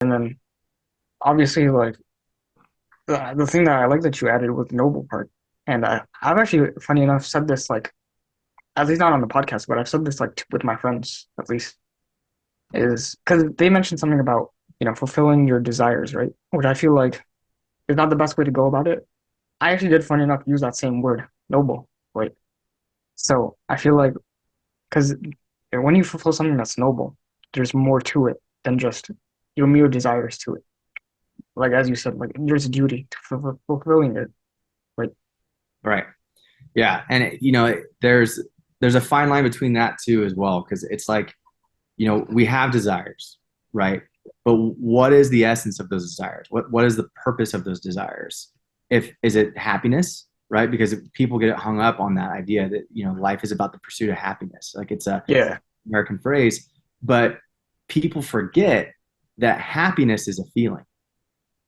And then obviously, like the thing that I like that you added was the noble part. And I've actually, funny enough, said this like at least not on the podcast, but I've said this like with my friends at least is because they mentioned something about fulfilling your desires, right? Which I feel like is not the best way to go about it. I actually did, funny enough, use that same word, noble, right? So I feel like because when you fulfill something that's noble, there's more to it than just your mere desires to it. Like as you said, like there's a duty to fulfilling it, right? Right. Yeah. And there's a fine line between that too as well, because it's like, we have desires, right? But what is the essence of those desires? What is the purpose of those desires? If is it happiness, right? Because people get hung up on that idea that, life is about the pursuit of happiness. Like it's a Yeah, American phrase, but people forget that happiness is a feeling.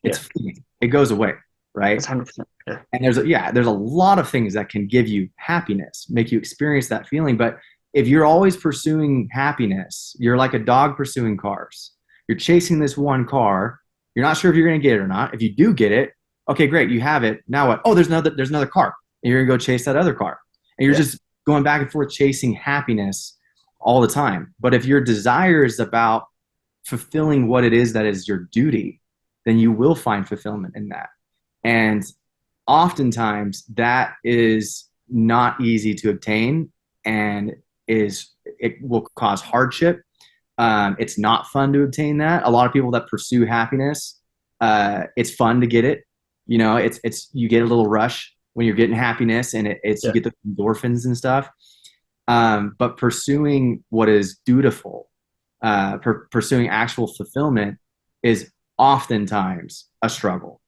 It's yeah, fleeting. It goes away, right? that's 100%. Yeah, And there's a lot of things that can give you happiness, make you experience that feeling. But if you're always pursuing happiness, you're like a dog pursuing cars. You're chasing this one car. You're not sure if you're going to get it or not. If you do get it, okay, great, you have it. Now what? Oh, there's another car. And you're going to go chase that other car. And you're yeah, just going back and forth chasing happiness all the time. But if your desire is about fulfilling what it is that is your duty, then you will find fulfillment in that. And oftentimes that is not easy to obtain, and it will cause hardship. It's not fun to obtain that. A lot of people that pursue happiness, it's fun to get it. It's you get a little rush when you're getting happiness, and it's you yeah, get the endorphins and stuff. But pursuing what is dutiful, pursuing actual fulfillment, is oftentimes a struggle,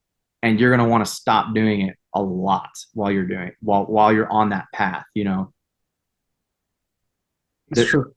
and you're going to want to stop doing it a lot while you're on that path. it's that true.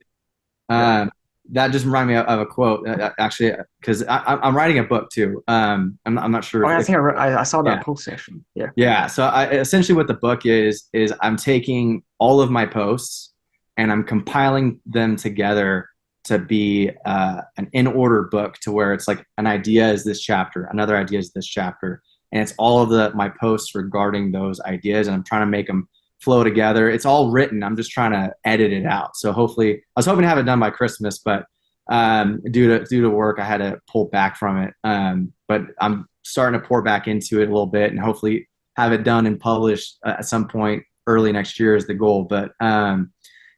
Yeah. uh, that just reminded me of a quote, actually, because I'm writing a book too. I'm not sure Oh, yeah, I if think I saw yeah. that post actually. Yeah, Yeah, so essentially what the book is I'm taking all of my posts and I'm compiling them together to be an in order book, to where it's like an idea is this chapter, another idea is this chapter, and it's all of my posts regarding those ideas, and I'm trying to make them flow together. It's all written. I'm just trying to edit it out. So hopefully, I was hoping to have it done by Christmas, but due to work, I had to pull back from it. But I'm starting to pour back into it a little bit, and hopefully have it done and published at some point early next year is the goal. But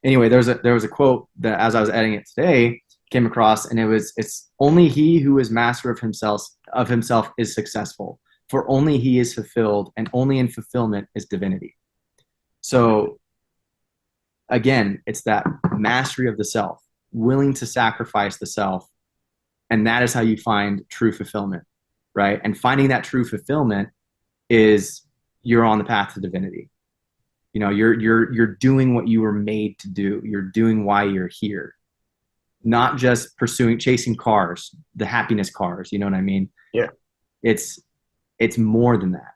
anyway, there was a quote that as I was editing it today came across, and it's only he who is master of himself is successful, for only he is fulfilled, and only in fulfillment is divinity. So again, it's that mastery of the self, willing to sacrifice the self, and that is how you find true fulfillment, right? And finding that true fulfillment is you're on the path to divinity. You're doing what you were made to do. You're doing why you're here, not just chasing cars, the happiness cars. You know what I mean? yeah. It's it's more than that.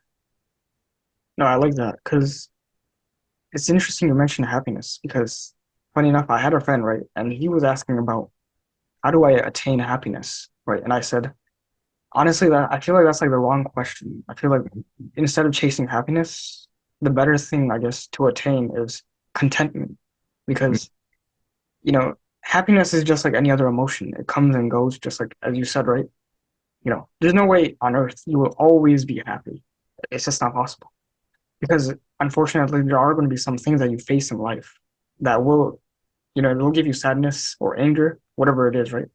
No, I like that because it's interesting you mentioned happiness because funny enough, I had a friend, right, and he was asking about how do I attain happiness, right? And I said, honestly, that I feel like that's like the wrong question. I feel like instead of chasing happiness, the better thing, I guess, to attain is contentment because, you know, happiness is just like any other emotion. It comes and goes, just like as you said, right? There's no way on earth you will always be happy. It's just not possible because unfortunately, there are going to be some things that you face in life that will, it will give you sadness or anger, whatever it is, right?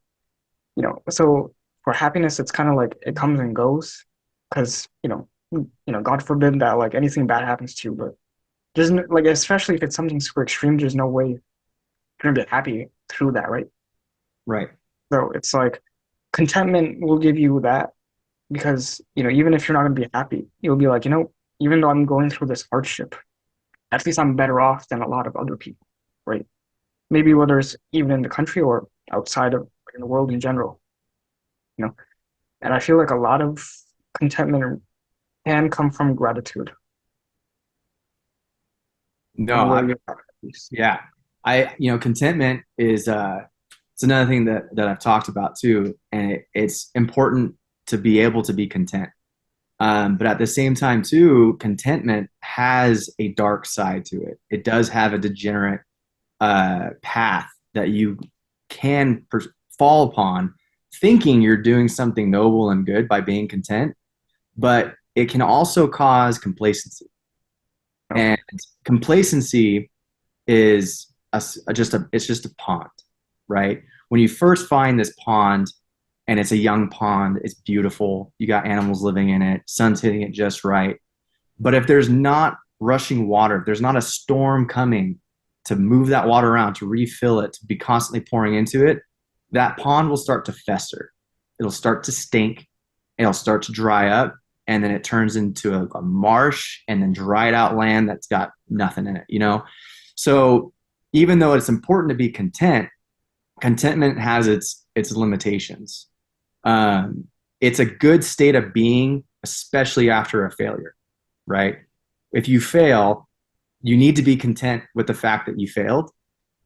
So for happiness, it's kind of like it comes and goes because, God forbid that like anything bad happens to you, but there's no, like, especially if it's something super extreme, there's no way you're going to be happy through that, right? Right. So it's like contentment will give you that because, even if you're not going to be happy, you'll be like, even though I'm going through this hardship, at least I'm better off than a lot of other people, right? Maybe whether it's even in the country or outside of in the world in general, you know. And I feel like a lot of contentment can come from gratitude No, and where you're at least. yeah. Contentment is it's another thing that I've talked about too, and it's important to be able to be content. But at the same time, too, contentment has a dark side to it. It does have a degenerate path that you can fall upon, thinking you're doing something noble and good by being content, but it can also cause complacency. No. And complacency is it's just a pond, right? When you first find this pond and it's a young pond, it's beautiful. You got animals living in it, sun's hitting it just right. But if there's not rushing water, if there's not a storm coming to move that water around, to refill it, to be constantly pouring into it, that pond will start to fester. It'll start to stink. It'll start to dry up. And then it turns into a marsh and then dried out land that's got nothing in it, you know? So even though it's important to be content, contentment has its limitations. It's a good state of being, especially after a failure, right? If you fail, you need to be content with the fact that you failed.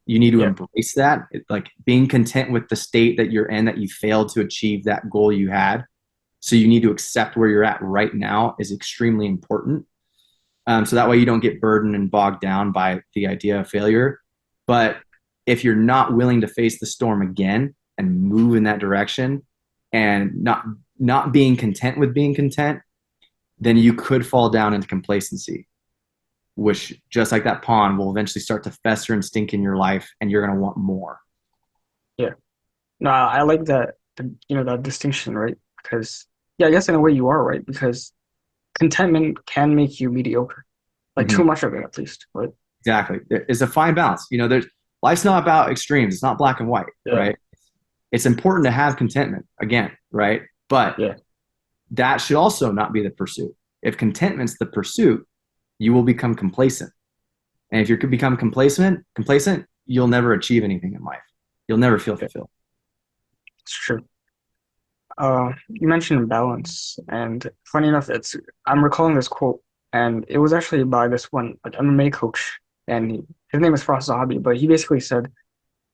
You need to Yeah. embrace that, like being content with the state that you're in, that you failed to achieve that goal you had. So you need to accept where you're at right now is extremely important. So that way you don't get burdened and bogged down by the idea of failure. But if you're not willing to face the storm again and move in that direction, and not being content with being content, then you could fall down into complacency, which, just like that pond, will eventually start to fester and stink in your life, and you're going to want more. Yeah. No, I like that, that distinction, right? Because, yeah, I guess in a way you are right, because contentment can make you mediocre, like Mm-hmm. too much of it at least, right? Exactly. It's a fine balance. There's life's not about extremes. It's not black and white, Yeah. right? It's important to have contentment again, right? But Yeah. that should also not be the pursuit. If contentment's the pursuit, you will become complacent. And if you could become complacent, you'll never achieve anything in life. You'll never feel Yeah. fulfilled. It's true. You mentioned balance, and funny enough, I'm recalling this quote, and it was actually by this one like MMA coach, and his name is Frost Zahabi, but he basically said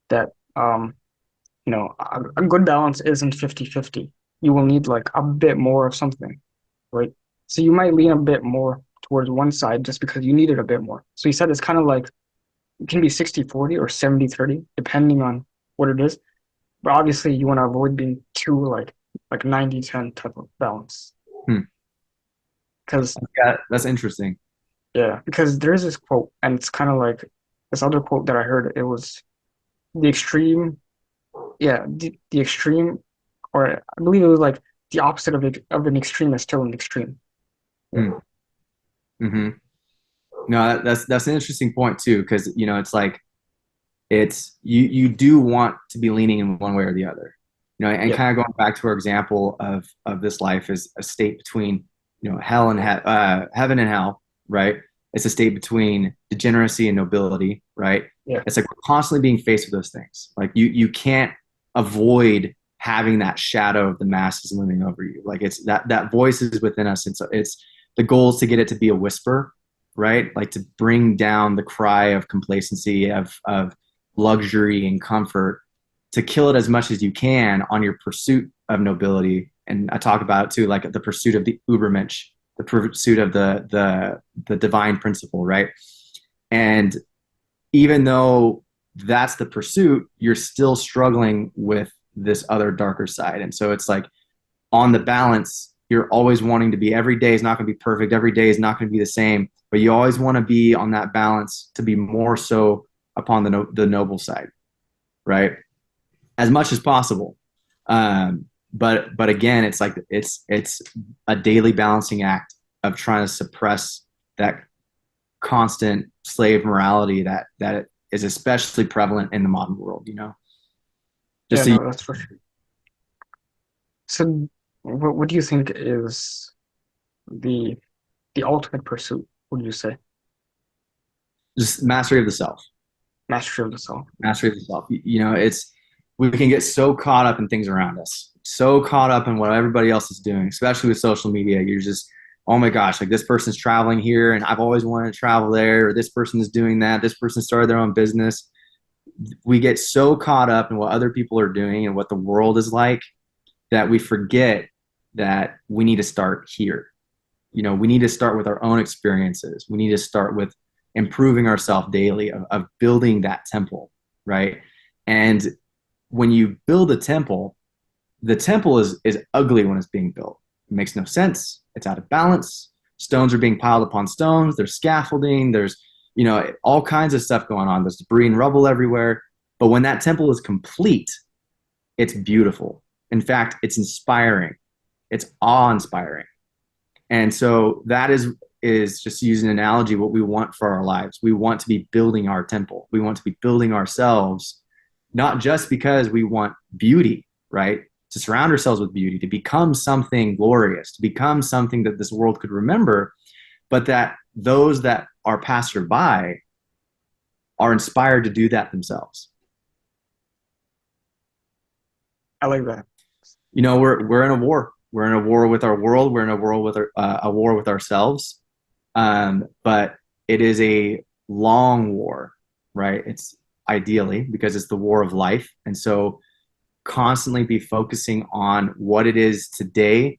that a good balance isn't 50-50. You will need like a bit more of something, right? So you might lean a bit more towards one side just because you need it a bit more. So he said it's kind of like it can be 60-40 or 70-30, depending on what it is. But obviously you want to avoid being too like 90-10 type of balance. Hmm. Because Yeah, that's interesting. yeah, because there's this quote, and it's kind of like this other quote that I heard. It was the extreme, yeah, the extreme, or I believe it was like the opposite of an extreme is still an extreme. Yeah, Hmm. Mm-hmm. No, that's an interesting point too, because it's like you do want to be leaning in one way or the other. And yeah, kind of going back to our example of this life is a state between hell and heaven and hell, right? It's a state between degeneracy and nobility, right? yeah, It's like we're constantly being faced with those things. Like you can't avoid having that shadow of the masses looming over you. Like it's that voice is within us, and so it's the goal is to get it to be a whisper, right? Like to bring down the cry of complacency, of luxury and comfort, to kill it as much as you can on your pursuit of nobility. And I talk about it too, like the pursuit of the Ubermensch, the pursuit of the divine principle, right? And even though that's the pursuit, you're still struggling with this other darker side. And so it's like on the balance, you're always wanting to be, every day is not going to be perfect. Every day is not going to be the same, but you always want to be on that balance to be more so upon the noble side, right? As much as possible. But again, it's like it's a daily balancing act of trying to suppress that constant slave morality that is especially prevalent in the modern world. yeah. Just so you, No, that's for sure. So, what do you think is the the ultimate pursuit? Would you say just mastery of the self, mastery of the self? mastery of the self. It's we can get so caught up in things around us, so caught up in what everybody else is doing, especially with social media. You're just, oh my gosh, like this person's traveling here and I've always wanted to travel there, or this person is doing that, this person started their own business. we get so caught up in what other people are doing and what the world is like that we forget that we need to start here. We need to start with our own experiences. We need to start with improving ourselves daily, of building that temple, right? And when you build a temple, the temple is ugly when it's being built. It makes no sense. It's out of balance. Stones are being piled upon stones. There's scaffolding. There's all kinds of stuff going on. There's debris and rubble everywhere. But when that temple is complete, it's beautiful. In fact, it's inspiring. It's awe-inspiring. And so that is just using an analogy what we want for our lives. We want to be building our temple. We want to be building ourselves, not just because we want beauty, right? To surround ourselves with beauty, to become something glorious, to become something that this world could remember, but that those that are passerby are inspired to do that themselves. I like that. We're in a war. We're in a war with our world. We're in a war with a war with ourselves. But it is a long war, right? It's ideally because it's the war of life, and so constantly be focusing on what it is today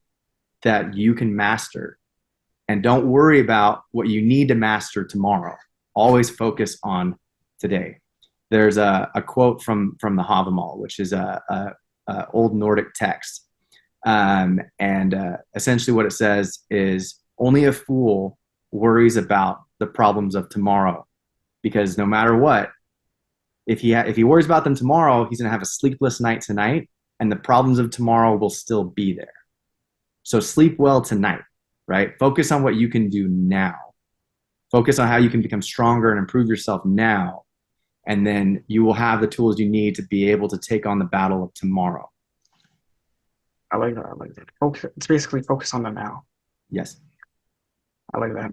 that you can master, and don't worry about what you need to master tomorrow. Always focus on today. There's a quote from the Havamal, which is a old Nordic text. And essentially what it says is only a fool worries about the problems of tomorrow, because no matter what, if he worries about them tomorrow, he's going to have a sleepless night tonight, and the problems of tomorrow will still be there. So sleep well tonight, right? Focus on what you can do now. Focus on how you can become stronger and improve yourself now, and then you will have the tools you need to be able to take on the battle of tomorrow. I like that. I like that. Focus. It's basically focus on the now. Yes. I like that.